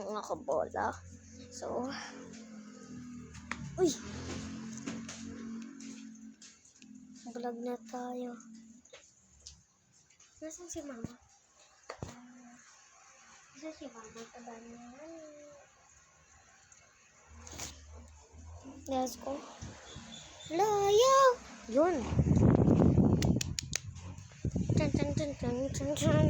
mga kabola. So, uy! Vlog na tayo. Nasaan si mama? Nasaan si mama? Taba niya. Let's go. Layaw! Yun. Chan chan chan chan chan chan.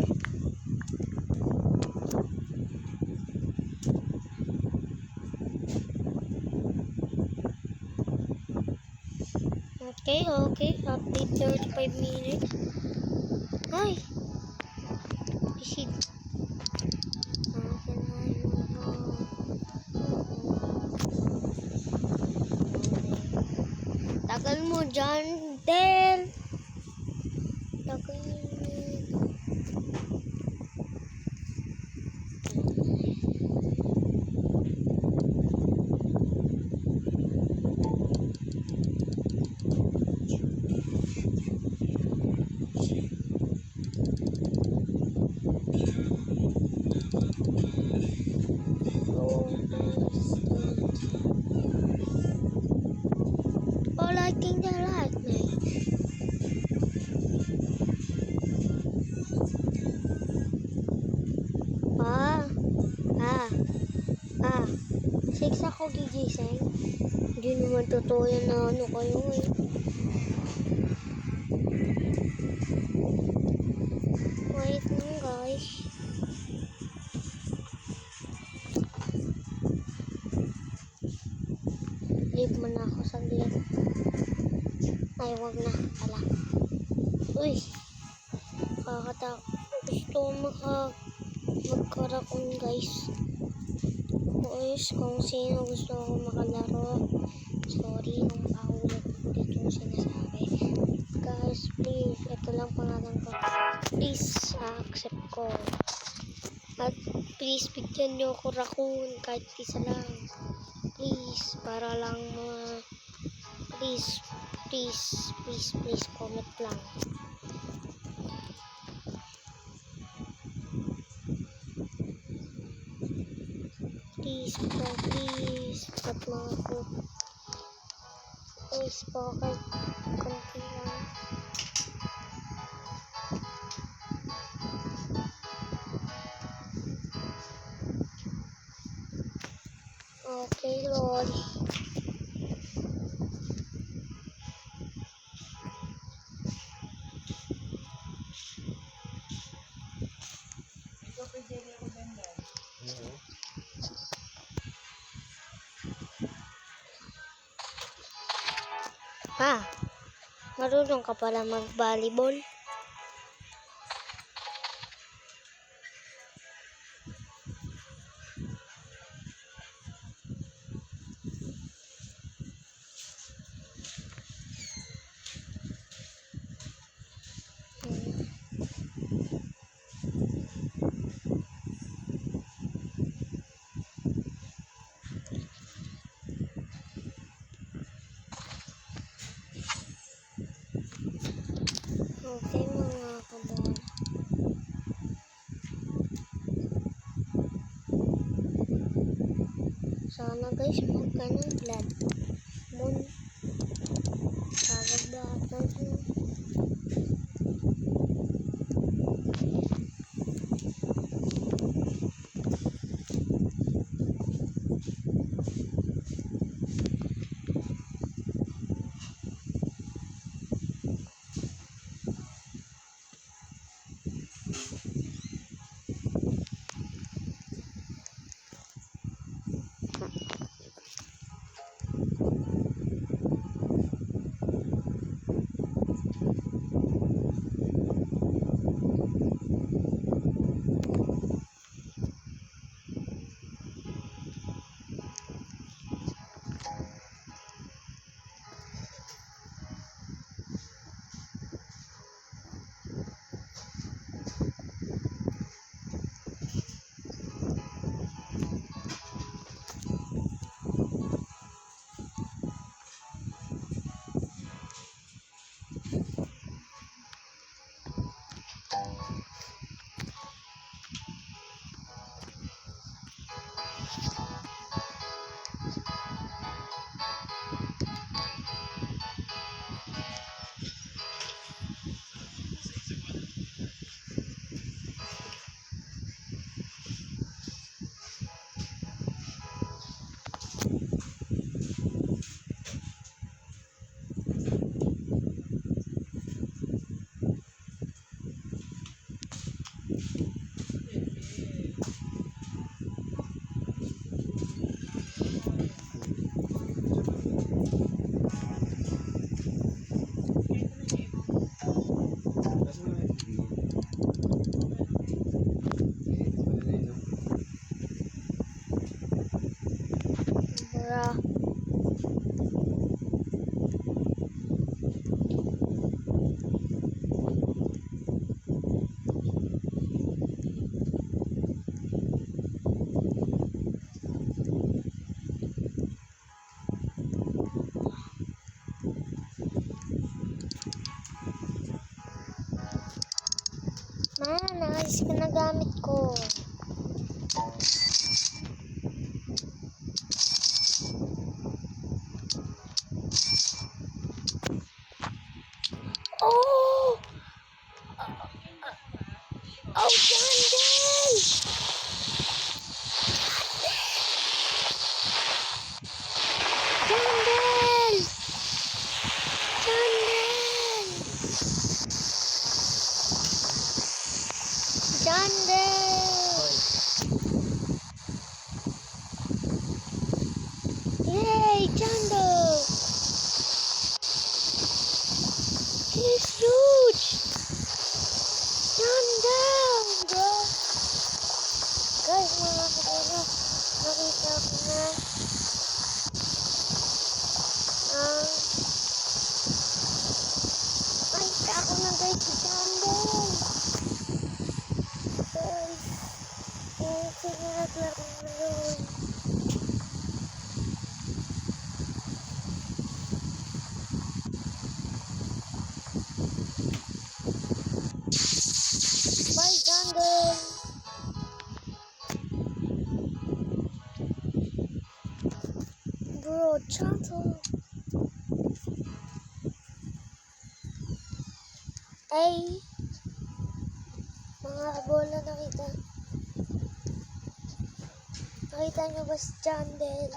Okay. Update 35 minutes. Ay! Isid. Tagal mo dyan, Del. Tagal mo. Liking the light, man. Six ako gigising. Hindi naman totoo yan na ano kayo eh. Wait lang guys. Leave mo na ako saglit. Ay, wag na pala. Uy! Kakatak. Gusto magkarakon guys. Guys, kung sino gusto ko makalaro. Sorry, nung paulit yung sinasabi. Guys, please. Ito lang pangalan ko. Please, accept ko. At please, bigyan nyo ako raccoon. Kahit isa lang. Please, para lang mga... Please, comment lang. Please, at mga ko. Please po, kahit konti lang. Okay, Lord. Marunong ka pala mag-volleyball. Okay mga kabon. Sana guys magka ng blood moon. Tawag ba ito? Bra. Naayos ko na gamit ko. Oh! Oh, Jandel! Jandel! Jandel! Jandel! Yay, Jandel! He's huge! Jandel! Bro! Guys, mga kapatid, nakita ko na nakita ko na guys si Jandel! Guys, sige naglaro na yun. Bye, Jandel! Bro, Jandel! Ay! Mga kabola, nakita niyo ba si Jandel?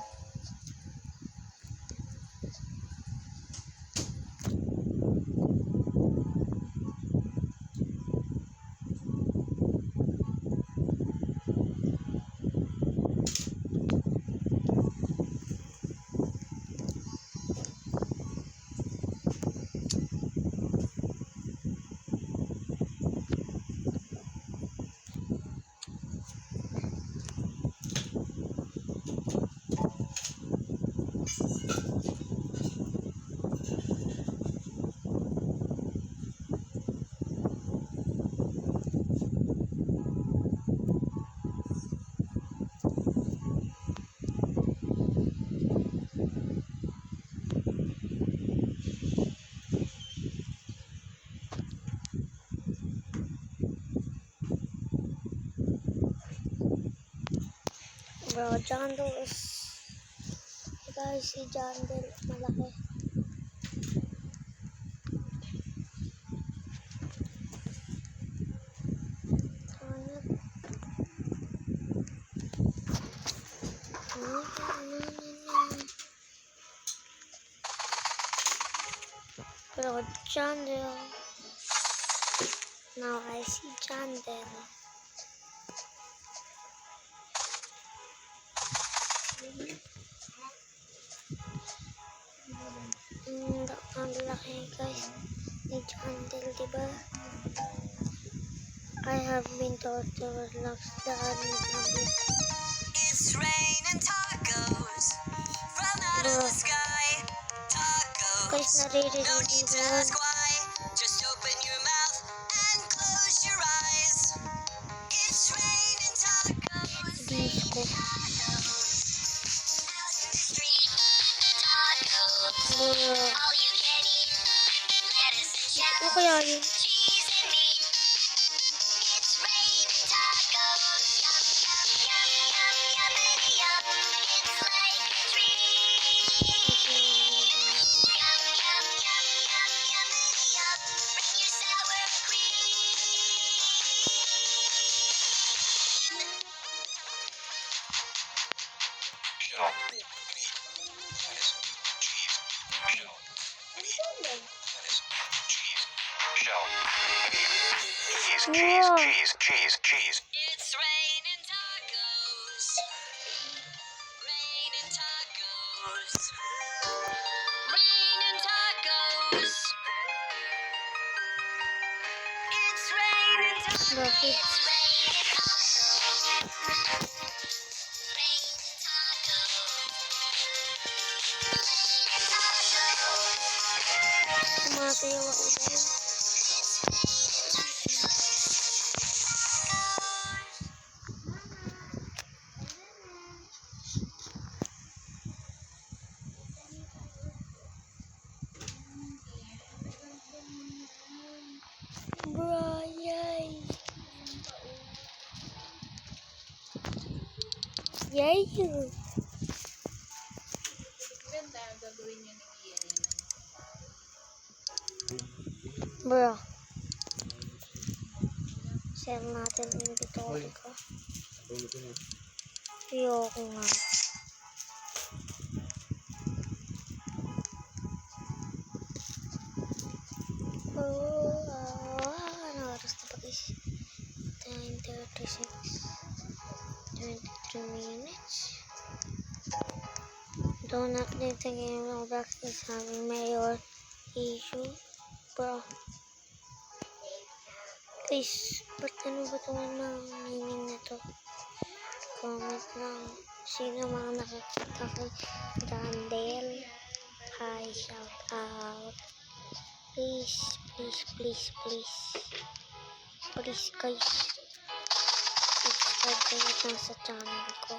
Bro, Jandel is... Guys, si Jandel, malaki. Bro, Jandel. Now I see Jandel. Ang laki guys ni Jandel, diba? I have been told to relax the admin public. It's raining tacos from out of the sky. Guys, Tacos. naririnig No need to nyo ask why. Just open your mouth and close your eyes. It's raining tacos. disco. Out in the street. Tacos. Bro, All you can eat. Lettuce and ano shallots. kaya yun? Cheese and meat. It's raining tacos. Yum, yum, yum, yum, yummity yum. It's like a dream. Yum, yum, yum, yum, yummity yum. Bring your sour cream. cheese, Yeah. cheese. It's raining tacos. Raining tacos. Raining tacos. It's raining tacos. Bakit? It's raining tacos. Raining tacos. Tumatayo ako dyan. Bro, yay! Yay! Ganda, gagawin niya ni Ian. Bro. Share natin yung inventory ko. Ayoko nga. Ano oras na ba guys? 10:36. 23 minutes. Don't update the game. Roblox is having major issue. Bro. Guys, ba't ano ba itong namingin na to? Comment lang. Sino mga nakakita kay Grandel? Hi, shout out. Please, please, please, please. Please guys. Subscribe kayo lang sa channel ko.